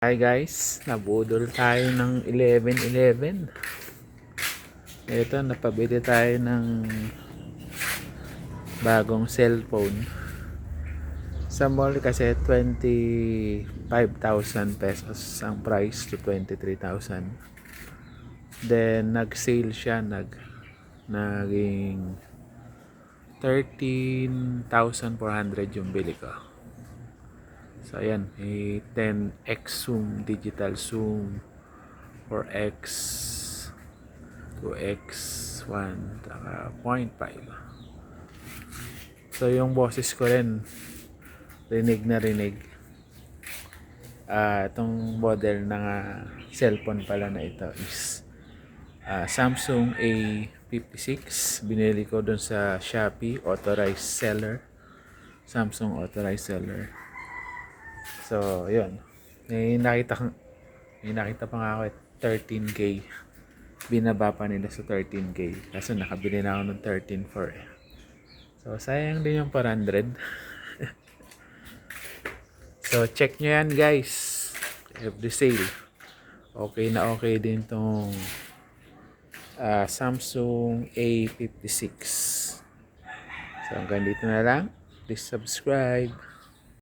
Hi guys, nabudol tayo ng 11-11. Ito, napabili tayo ng bagong cellphone. Sa mall kasi 25,000 pesos ang price to 23,000. Then nag-sale siya, naging 13,400 yung bili ko. So ayan, may 10x zoom, digital zoom, 4x, 2x, 1, saka 0.5. So yung boses ko rin, rinig na rinig. Itong model ng cellphone pala na ito is Samsung A56. Binili ko dun sa Shopee, authorized seller. Samsung authorized seller. So, yun. May nakita pa nga ako 13K. Binaba pa nila sa 13K. Kaso nakabili na ako ng 13.4 eh. So, sayang din yung 400. So, check nyo yan guys. Every sale. Okay na okay din tong Samsung A56. So, hanggang dito na lang. Please subscribe.